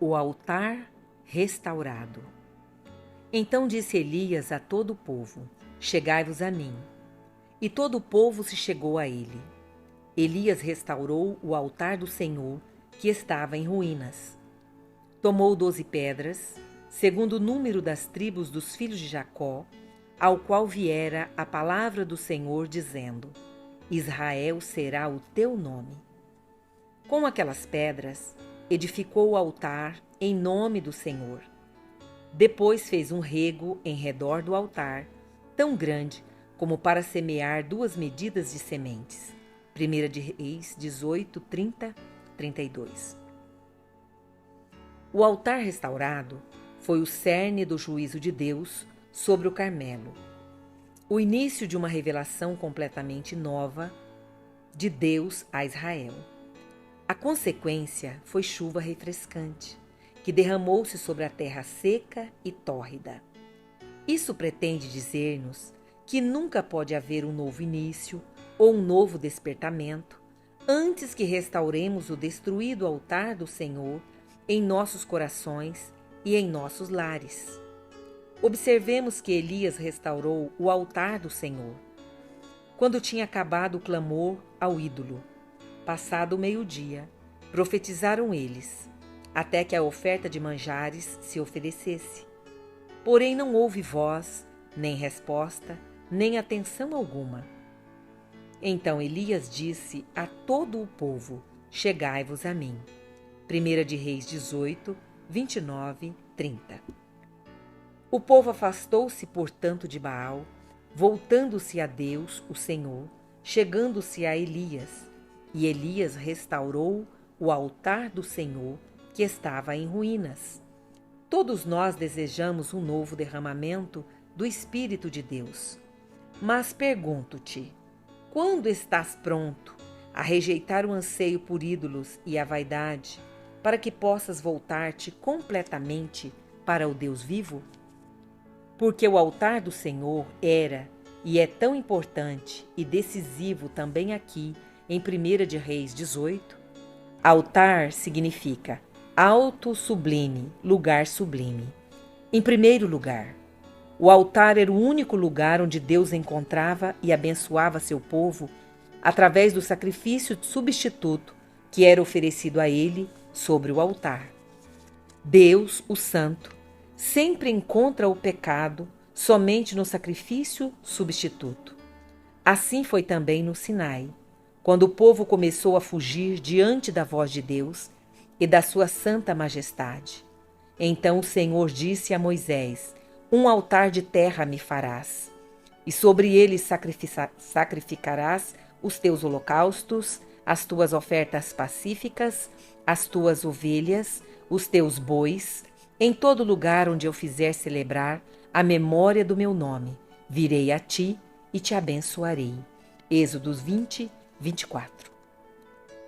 O altar restaurado. Então disse Elias a todo o povo: Chegai-vos a mim. E todo o povo se chegou a ele. Elias restaurou o altar do Senhor, que estava em ruínas. Tomou 12 pedras, segundo o número das tribos dos filhos de Jacó, ao qual viera a palavra do Senhor, dizendo: Israel será o teu nome. Com aquelas pedras, edificou o altar em nome do Senhor. Depois fez um rego em redor do altar, tão grande como para semear 2 medidas de sementes. 1 de Reis 18, 30, 32. O altar restaurado foi o cerne do juízo de Deus sobre o Carmelo. O início de uma revelação completamente nova de Deus a Israel. A consequência foi chuva refrescante, que derramou-se sobre a terra seca e tórrida. Isso pretende dizer-nos que nunca pode haver um novo início ou um novo despertamento antes que restauremos o destruído altar do Senhor em nossos corações e em nossos lares. Observemos que Elias restaurou o altar do Senhor quando tinha acabado o clamor ao ídolo. Passado o meio-dia, profetizaram eles, até que a oferta de manjares se oferecesse. Porém não houve voz, nem resposta, nem atenção alguma. Então Elias disse a todo o povo: Chegai-vos a mim. 1 de Reis 18, 29, 30. O povo afastou-se, portanto, de Baal, voltando-se a Deus, o Senhor, chegando-se a Elias. E Elias restaurou o altar do Senhor, que estava em ruínas. Todos nós desejamos um novo derramamento do Espírito de Deus. Mas pergunto-te, quando estás pronto a rejeitar o anseio por ídolos e a vaidade, para que possas voltar-te completamente para o Deus vivo? Porque o altar do Senhor era e é tão importante e decisivo também aqui, em 1 de Reis 18, altar significa alto sublime, lugar sublime. Em primeiro lugar, o altar era o único lugar onde Deus encontrava e abençoava seu povo através do sacrifício substituto que era oferecido a ele sobre o altar. Deus, o Santo, sempre encontra o pecado somente no sacrifício substituto. Assim foi também no Sinai, quando o povo começou a fugir diante da voz de Deus e da sua santa majestade. Então o Senhor disse a Moisés: Um altar de terra me farás, e sobre ele sacrificarás os teus holocaustos, as tuas ofertas pacíficas, as tuas ovelhas, os teus bois, em todo lugar onde eu fizer celebrar a memória do meu nome, virei a ti e te abençoarei. Êxodo 20, 24.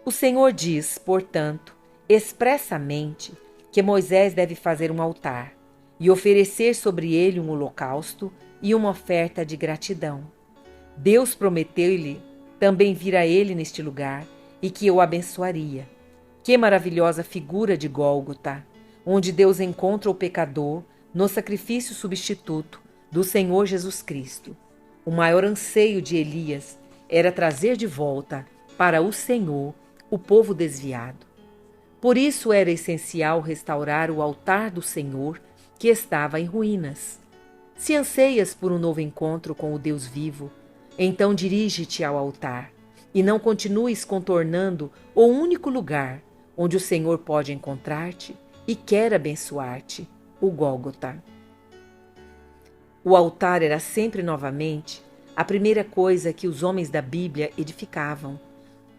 O Senhor diz, portanto, expressamente que Moisés deve fazer um altar e oferecer sobre ele um holocausto e uma oferta de gratidão. Deus prometeu-lhe também vir a ele neste lugar e que o abençoaria. Que maravilhosa figura de Gólgota, onde Deus encontra o pecador no sacrifício substituto do Senhor Jesus Cristo. O maior anseio de Elias era trazer de volta para o Senhor o povo desviado. Por isso era essencial restaurar o altar do Senhor, que estava em ruínas. Se anseias por um novo encontro com o Deus vivo, então dirige-te ao altar e não continues contornando o único lugar onde o Senhor pode encontrar-te e quer abençoar-te, o Gólgota. O altar era sempre novamente a primeira coisa que os homens da Bíblia edificavam,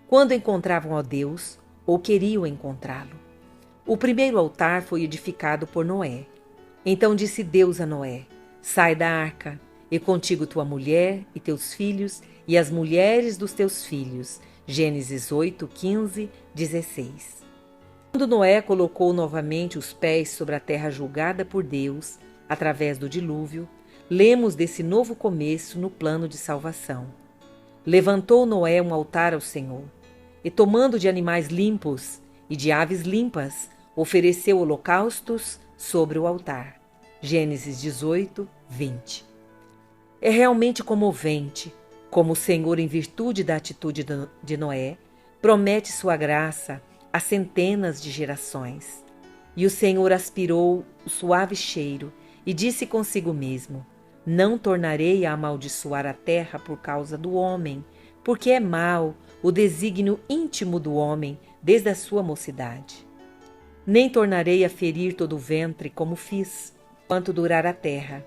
quando encontravam a Deus ou queriam encontrá-lo. O primeiro altar foi edificado por Noé. Então disse Deus a Noé: Sai da arca, e contigo tua mulher e teus filhos e as mulheres dos teus filhos. Gênesis 8, 15, 16. Quando Noé colocou novamente os pés sobre a terra julgada por Deus, através do dilúvio, lemos desse novo começo no plano de salvação. Levantou Noé um altar ao Senhor, e tomando de animais limpos e de aves limpas, ofereceu holocaustos sobre o altar. Gênesis 18, 20. É realmente comovente como o Senhor, em virtude da atitude de Noé, promete sua graça a centenas de gerações. E o Senhor aspirou o suave cheiro e disse consigo mesmo: não tornarei a amaldiçoar a terra por causa do homem, porque é mau o desígnio íntimo do homem desde a sua mocidade. Nem tornarei a ferir todo o ventre como fiz, enquanto durar a terra.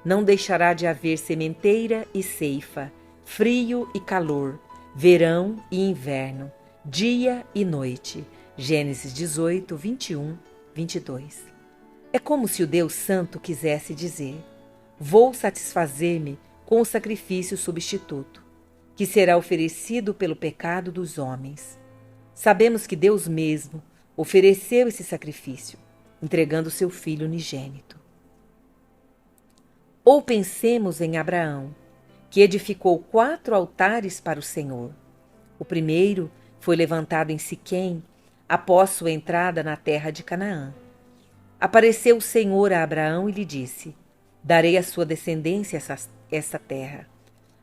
Não deixará de haver sementeira e ceifa, frio e calor, verão e inverno, dia e noite. Gênesis 18, 21, 22. É como se o Deus Santo quisesse dizer: vou satisfazer-me com o sacrifício substituto, que será oferecido pelo pecado dos homens. Sabemos que Deus mesmo ofereceu esse sacrifício, entregando seu Filho unigênito. Ou pensemos em Abraão, que edificou 4 altares para o Senhor. O primeiro foi levantado em Siquém, após sua entrada na terra de Canaã. Apareceu o Senhor a Abraão e lhe disse: darei à sua descendência essa terra.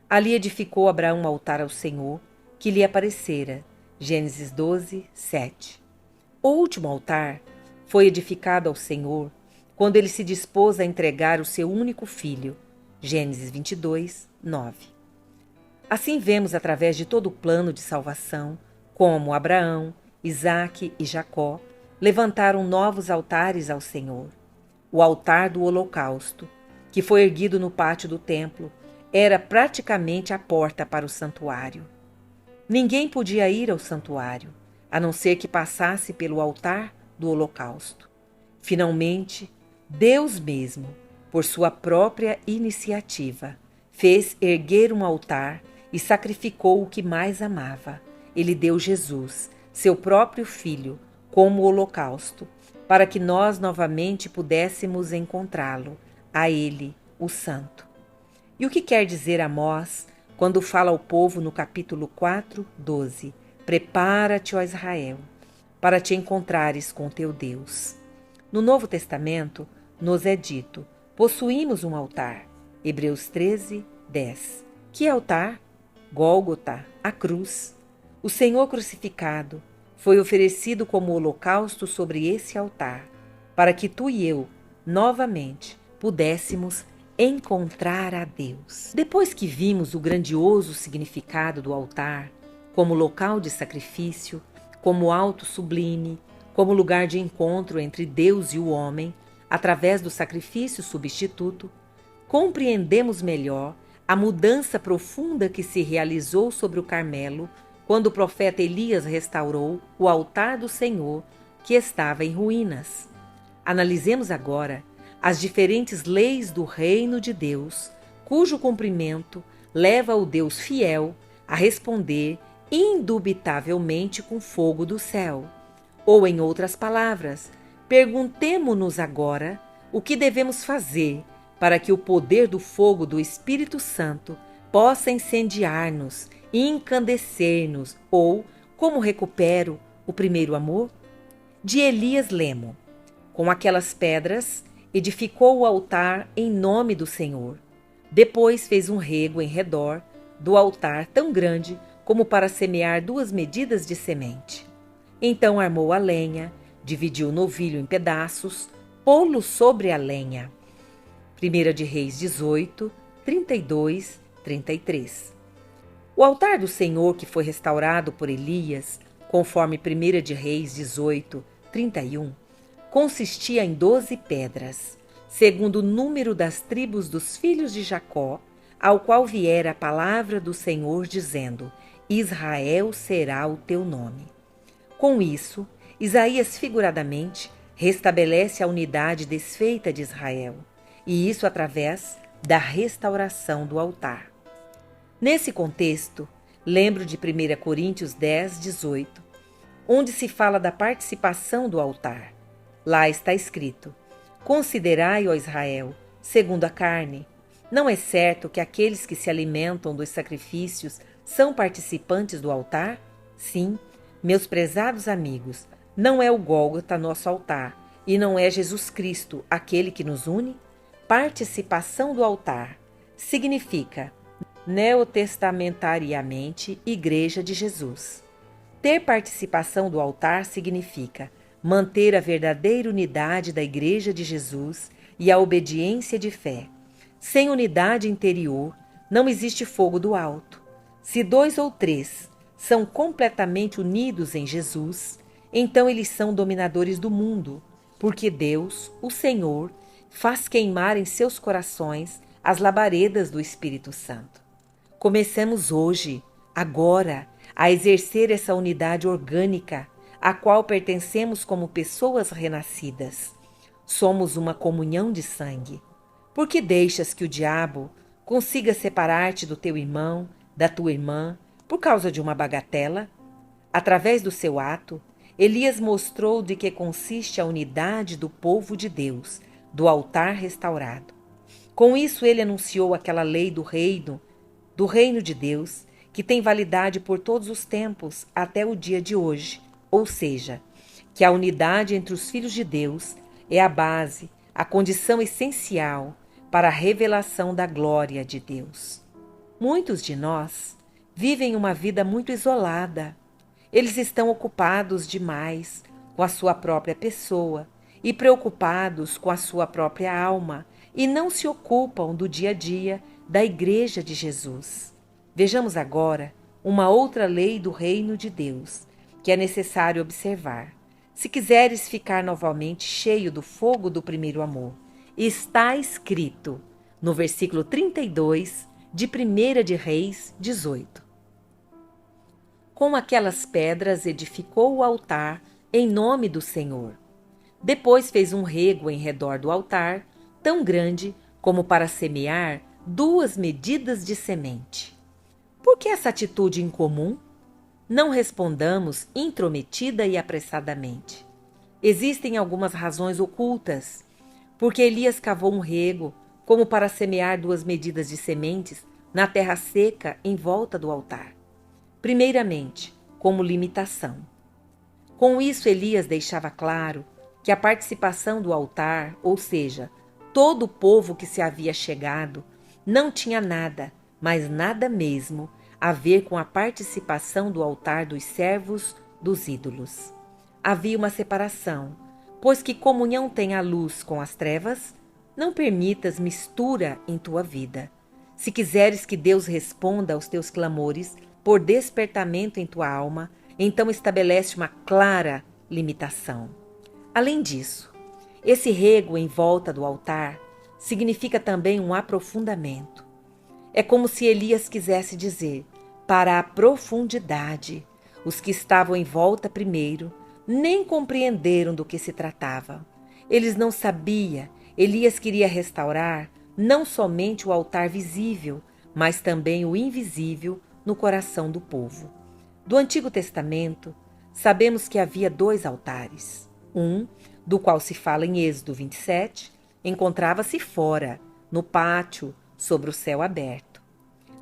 Ali edificou Abraão um altar ao Senhor, que lhe aparecera. Gênesis 12, 7. O último altar foi edificado ao Senhor quando ele se dispôs a entregar o seu único filho. Gênesis 22, 9. Assim vemos através de todo o plano de salvação como Abraão, Isaque e Jacó levantaram novos altares ao Senhor. O altar do holocausto, que foi erguido no pátio do templo, era praticamente a porta para o santuário. Ninguém podia ir ao santuário, a não ser que passasse pelo altar do holocausto. Finalmente, Deus mesmo, por sua própria iniciativa, fez erguer um altar e sacrificou o que mais amava. Ele deu Jesus, seu próprio Filho, como holocausto, para que nós novamente pudéssemos encontrá-lo, a Ele, o Santo. E o que quer dizer Amós quando fala ao povo no capítulo 4, 12: prepara-te, ó Israel, para te encontrares com teu Deus. No Novo Testamento, nos é dito: possuímos um altar. Hebreus 13, 10. Que altar? Gólgota, a cruz. O Senhor crucificado foi oferecido como holocausto sobre esse altar, para que tu e eu, novamente, pudéssemos encontrar a Deus. Depois que vimos o grandioso significado do altar, como local de sacrifício, como alto sublime, como lugar de encontro entre Deus e o homem, através do sacrifício substituto, compreendemos melhor a mudança profunda que se realizou sobre o Carmelo quando o profeta Elias restaurou o altar do Senhor, que estava em ruínas. Analisemos agora as diferentes leis do reino de Deus, cujo cumprimento leva o Deus fiel a responder indubitavelmente com fogo do céu. Ou, em outras palavras, perguntemo-nos agora o que devemos fazer para que o poder do fogo do Espírito Santo possa incendiar-nos e encandecer-nos, ou, como recupero o primeiro amor? De Elias lemo: com aquelas pedras edificou o altar em nome do Senhor. Depois fez um rego em redor do altar tão grande como para semear 2 medidas de semente. Então armou a lenha, dividiu o novilho em pedaços, pô-lo sobre a lenha. 1 de Reis 18, 32, 33. O altar do Senhor, que foi restaurado por Elias, conforme 1 de Reis 18, 31, consistia em 12 pedras, segundo o número das tribos dos filhos de Jacó, ao qual viera a palavra do Senhor dizendo: Israel será o teu nome. Com isso, Isaías figuradamente restabelece a unidade desfeita de Israel, e isso através da restauração do altar. Nesse contexto, lembro de 1 Coríntios 10, 18, onde se fala da participação do altar. Lá está escrito: considerai, ó Israel, segundo a carne. Não é certo que aqueles que se alimentam dos sacrifícios são participantes do altar? Sim, meus prezados amigos, Não é o Gólgota nosso altar, e não é Jesus Cristo aquele que nos une? Participação do altar significa, neotestamentariamente, Igreja de Jesus. Ter participação do altar significa manter a verdadeira unidade da Igreja de Jesus e a obediência de fé. Sem unidade interior, não existe fogo do alto. Se 2 ou 3 são completamente unidos em Jesus, então eles são dominadores do mundo, porque Deus, o Senhor, faz queimar em seus corações as labaredas do Espírito Santo. Comecemos hoje, agora, a exercer essa unidade orgânica, à qual pertencemos como pessoas renascidas. Somos uma comunhão de sangue. Por que deixas que o diabo consiga separar-te do teu irmão, da tua irmã, por causa de uma bagatela? Através do seu ato, Elias mostrou de que consiste a unidade do povo de Deus, do altar restaurado. Com isso, ele anunciou aquela lei do reino de Deus, que tem validade por todos os tempos até o dia de hoje, ou seja, que a unidade entre os filhos de Deus é a base, a condição essencial para a revelação da glória de Deus. Muitos de nós vivem uma vida muito isolada. Eles estão ocupados demais com a sua própria pessoa e preocupados com a sua própria alma e não se ocupam do dia a dia da Igreja de Jesus. Vejamos agora uma outra lei do reino de Deus que é necessário observar. Se quiseres ficar novamente cheio do fogo do primeiro amor, está escrito no versículo 32 de 1 de Reis 18. Com aquelas pedras edificou o altar em nome do Senhor. Depois fez um rego em redor do altar, tão grande como para semear 2 medidas de semente. Por que essa atitude incomum? Não respondamos intrometida e apressadamente. Existem algumas razões ocultas. Porque Elias cavou um rego como para semear 2 medidas de sementes na terra seca em volta do altar. Primeiramente, como limitação. Com isso, Elias deixava claro que a participação do altar, ou seja, todo o povo que se havia chegado, não tinha nada, mas nada mesmo, a ver com a participação do altar dos servos dos ídolos. Havia uma separação, pois que comunhão tem a luz com as trevas? Não permitas mistura em tua vida. Se quiseres que Deus responda aos teus clamores por despertamento em tua alma, então estabelece uma clara limitação. Além disso, esse rego em volta do altar significa também um aprofundamento. É como se Elias quisesse dizer, para a profundidade. Os que estavam em volta primeiro nem compreenderam do que se tratava. Eles não sabiam. Elias queria restaurar não somente o altar visível, mas também o invisível no coração do povo. Do Antigo Testamento, sabemos que havia 2 altares. Um, do qual se fala em Êxodo 27, encontrava-se fora, no pátio, sobre o céu aberto.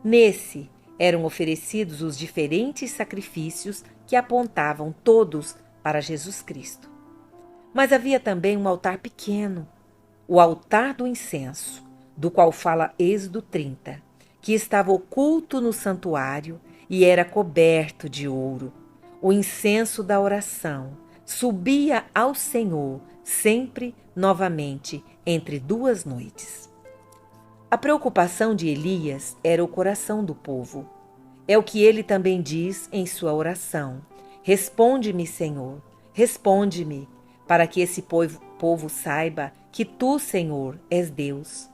Nesse, eram oferecidos os diferentes sacrifícios que apontavam todos para Jesus Cristo. Mas havia também um altar pequeno, o altar do incenso, do qual fala Êxodo 30, que estava oculto no santuário e era coberto de ouro. O incenso da oração subia ao Senhor sempre novamente entre 2 noites. A preocupação de Elias era o coração do povo. É o que ele também diz em sua oração. Responde-me, Senhor, responde-me, para que esse povo saiba que tu, Senhor, és Deus,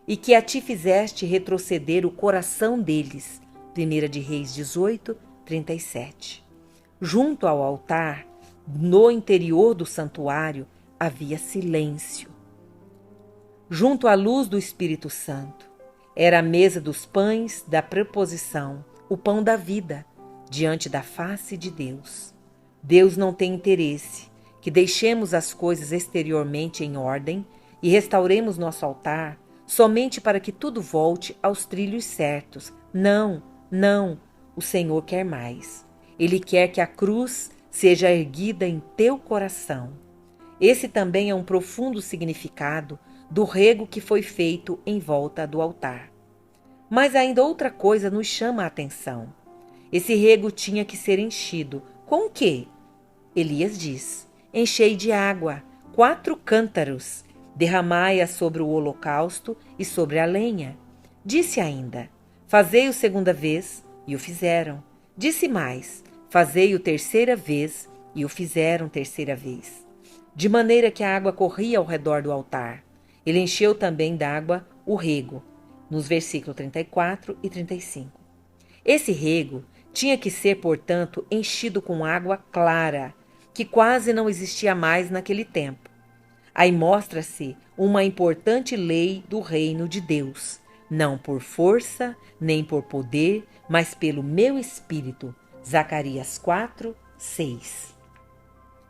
e que a ti fizeste retroceder o coração deles. 1 de Reis 18, 37. Junto ao altar, no interior do santuário, havia silêncio. Junto à luz do Espírito Santo, era a mesa dos pães da preposição, o pão da vida, diante da face de Deus. Deus não tem interesse que deixemos as coisas exteriormente em ordem e restauremos nosso altar somente para que tudo volte aos trilhos certos. Não, não, o Senhor quer mais. Ele quer que a cruz seja erguida em teu coração. Esse também é um profundo significado do rego que foi feito em volta do altar. Mas ainda outra coisa nos chama a atenção. Esse rego tinha que ser enchido. Com o quê? Elias diz: enchei de água 4 cântaros, derramai-a sobre o holocausto e sobre a lenha. Disse ainda: fazei-o segunda vez, e o fizeram. Disse mais: fazei-o terceira vez, e o fizeram terceira vez. De maneira que a água corria ao redor do altar. Ele encheu também d'água o rego, nos versículos 34 e 35. Esse rego tinha que ser, portanto, enchido com água clara, que quase não existia mais naquele tempo. Aí mostra-se uma importante lei do reino de Deus, não por força, nem por poder, mas pelo meu espírito. Zacarias 4, 6.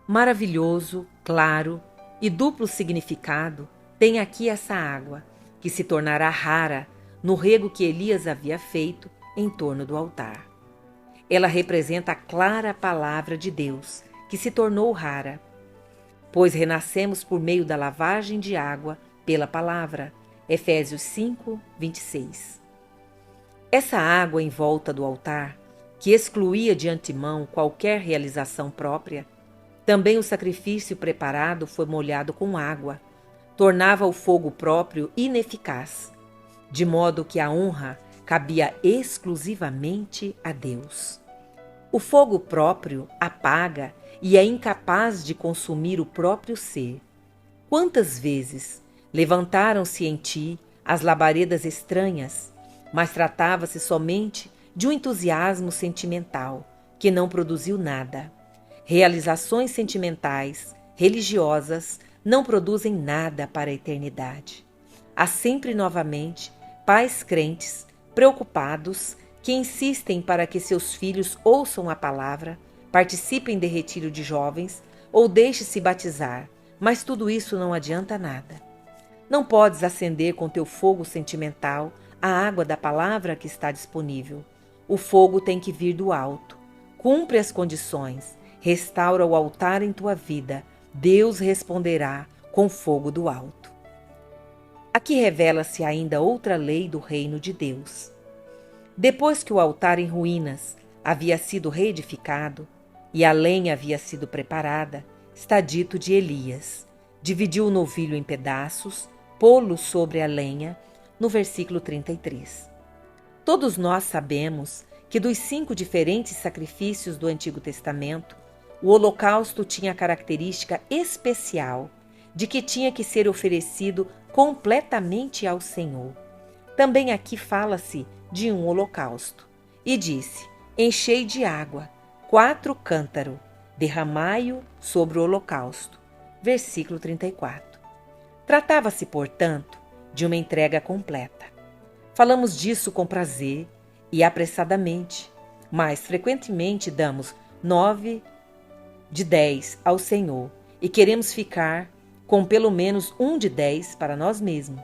Maravilhoso, claro e duplo significado tem aqui essa água, que se tornará rara no rego que Elias havia feito em torno do altar. Ela representa a clara palavra de Deus, que se tornou rara, pois renascemos por meio da lavagem de água pela palavra. Efésios 5, 26. Essa água em volta do altar, que excluía de antemão qualquer realização própria, também o sacrifício preparado foi molhado com água, tornava o fogo próprio ineficaz, de modo que a honra cabia exclusivamente a Deus. O fogo próprio apaga e é incapaz de consumir o próprio ser. Quantas vezes levantaram-se em ti as labaredas estranhas, mas tratava-se somente de um entusiasmo sentimental que não produziu nada. Realizações sentimentais, religiosas, não produzem nada para a eternidade. Há sempre novamente pais crentes, preocupados, que insistem para que seus filhos ouçam a palavra, participem de retiro de jovens ou deixem-se batizar, mas tudo isso não adianta nada. Não podes acender com teu fogo sentimental a água da palavra que está disponível. O fogo tem que vir do alto. Cumpre as condições, restaura o altar em tua vida, Deus responderá com fogo do alto. Aqui revela-se ainda outra lei do reino de Deus. Depois que o altar em ruínas havia sido reedificado e a lenha havia sido preparada, está dito de Elias: dividiu o novilho em pedaços, pô-lo sobre a lenha, no versículo 33. Todos nós sabemos que dos 5 diferentes sacrifícios do Antigo Testamento, o holocausto tinha a característica especial de que tinha que ser oferecido completamente ao Senhor. Também aqui fala-se de um holocausto. E disse: enchei de água 4 cântaros, derramai-o sobre o holocausto. Versículo 34. Tratava-se, portanto, de uma entrega completa. Falamos disso com prazer e apressadamente, mas frequentemente damos 9 de 10 ao Senhor e queremos ficar com pelo menos 1 de 10 para nós mesmos,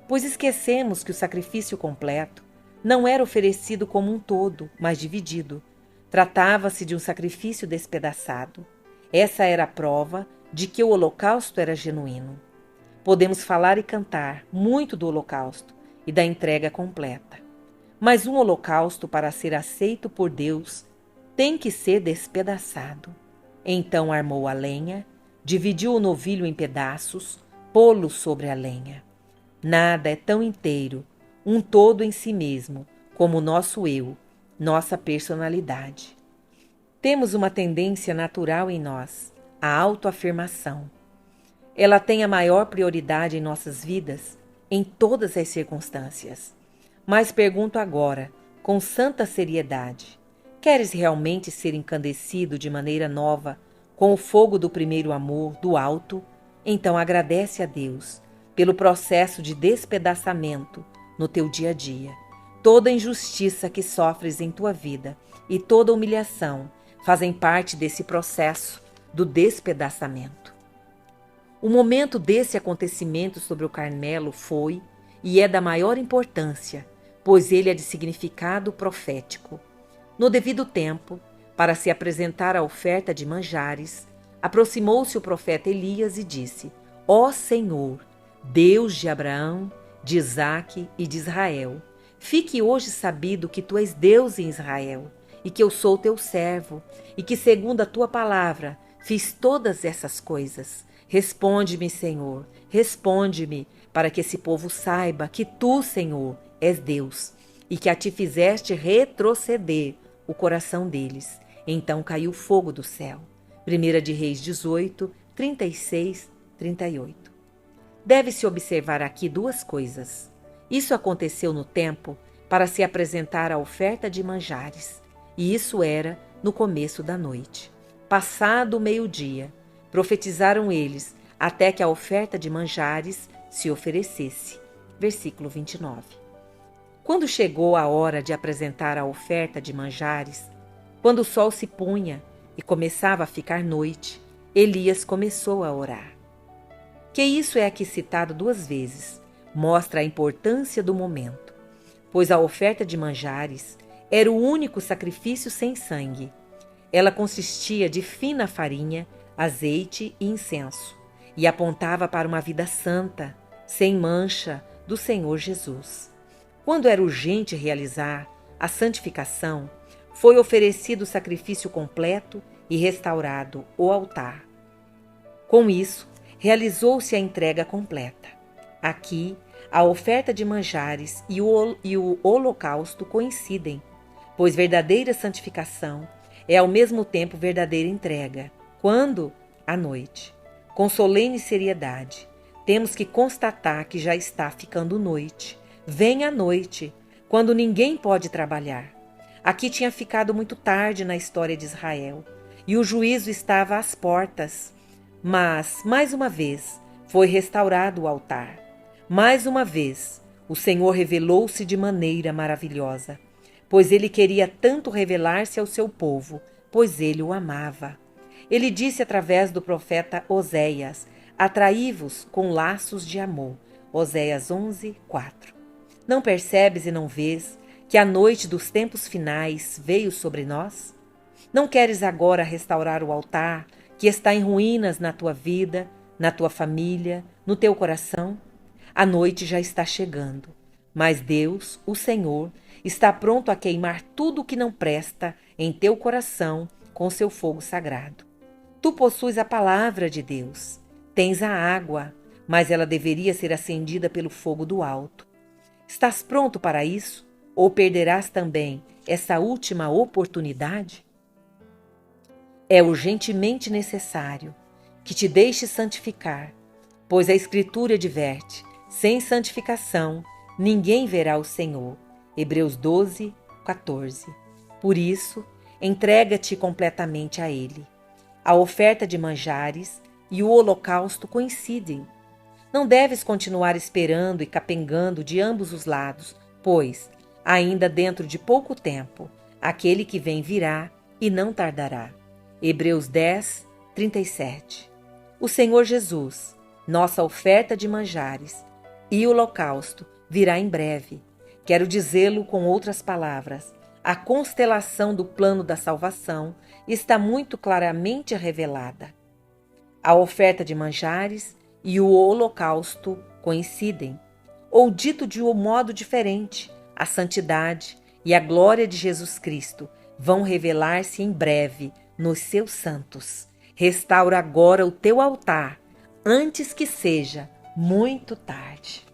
pois esquecemos que o sacrifício completo não era oferecido como um todo, mas dividido. Tratava-se de um sacrifício despedaçado. Essa era a prova de que o holocausto era genuíno. Podemos falar e cantar muito do holocausto e da entrega completa. Mas um holocausto, para ser aceito por Deus, tem que ser despedaçado. Então armou a lenha, dividiu o novilho em pedaços, pô-lo sobre a lenha. Nada é tão inteiro, um todo em si mesmo, como o nosso eu, nossa personalidade. Temos uma tendência natural em nós, a autoafirmação. Ela tem a maior prioridade em nossas vidas, em todas as circunstâncias. Mas pergunto agora, com santa seriedade: queres realmente ser incandescido de maneira nova com o fogo do primeiro amor, do alto? Então agradece a Deus pelo processo de despedaçamento no teu dia a dia. Toda injustiça que sofres em tua vida e toda humilhação fazem parte desse processo do despedaçamento. O momento desse acontecimento sobre o Carmelo foi e é da maior importância, pois ele é de significado profético. No devido tempo, para se apresentar a oferta de manjares, aproximou-se o profeta Elias e disse: Ó Senhor, Deus de Abraão, de Isaque e de Israel, fique hoje sabido que tu és Deus em Israel, e que eu sou teu servo, e que segundo a tua palavra fiz todas essas coisas. Responde-me, Senhor, responde-me, para que esse povo saiba que tu, Senhor, és Deus, e que a ti fizeste retroceder o coração deles. Então caiu fogo do céu. 1 de Reis 18, 36, 38. Deve-se observar aqui duas coisas. Isso aconteceu no tempo para se apresentar a oferta de manjares, e isso era no começo da noite. Passado o meio-dia, profetizaram eles até que a oferta de manjares se oferecesse. Versículo 29. Quando chegou a hora de apresentar a oferta de manjares, quando o sol se punha e começava a ficar noite, Elias começou a orar. Que isso é aqui citado duas vezes, mostra a importância do momento, pois a oferta de manjares era o único sacrifício sem sangue. Ela consistia de fina farinha, azeite e incenso, e apontava para uma vida santa, sem mancha, do Senhor Jesus. Quando era urgente realizar a santificação, foi oferecido o sacrifício completo e restaurado o altar. Com isso, realizou-se a entrega completa. Aqui, a oferta de manjares e o holocausto coincidem, pois verdadeira santificação é ao mesmo tempo verdadeira entrega. Quando? À noite. Com solene seriedade, temos que constatar que já está ficando noite. Vem a noite, quando ninguém pode trabalhar. Aqui tinha ficado muito tarde na história de Israel, e o juízo estava às portas. Mas, mais uma vez, foi restaurado o altar. Mais uma vez, o Senhor revelou-se de maneira maravilhosa, pois ele queria tanto revelar-se ao seu povo, pois ele o amava. Ele disse através do profeta Oséias: Atraí-vos com laços de amor. Oséias 11, 4. Não percebes e não vês que a noite dos tempos finais veio sobre nós? Não queres agora restaurar o altar que está em ruínas na tua vida, na tua família, no teu coração? A noite já está chegando, mas Deus, o Senhor, está pronto a queimar tudo o que não presta em teu coração com seu fogo sagrado. Tu possuis a palavra de Deus, tens a água, mas ela deveria ser acendida pelo fogo do alto. Estás pronto para isso? Ou perderás também essa última oportunidade? É urgentemente necessário que te deixes santificar, pois a Escritura adverte: sem santificação ninguém verá o Senhor. Hebreus 12, 14. Por isso, entrega-te completamente a Ele. A oferta de manjares e o holocausto coincidem. Não deves continuar esperando e capengando de ambos os lados, pois, ainda dentro de pouco tempo, aquele que vem virá e não tardará. Hebreus 10, 37. O Senhor Jesus, nossa oferta de manjares e holocausto, virá em breve. Quero dizê-lo com outras palavras: a constelação do plano da salvação está muito claramente revelada. A oferta de manjares e o holocausto coincidem, ou dito de um modo diferente, a santidade e a glória de Jesus Cristo vão revelar-se em breve nos seus santos. Restaura agora o teu altar, antes que seja muito tarde.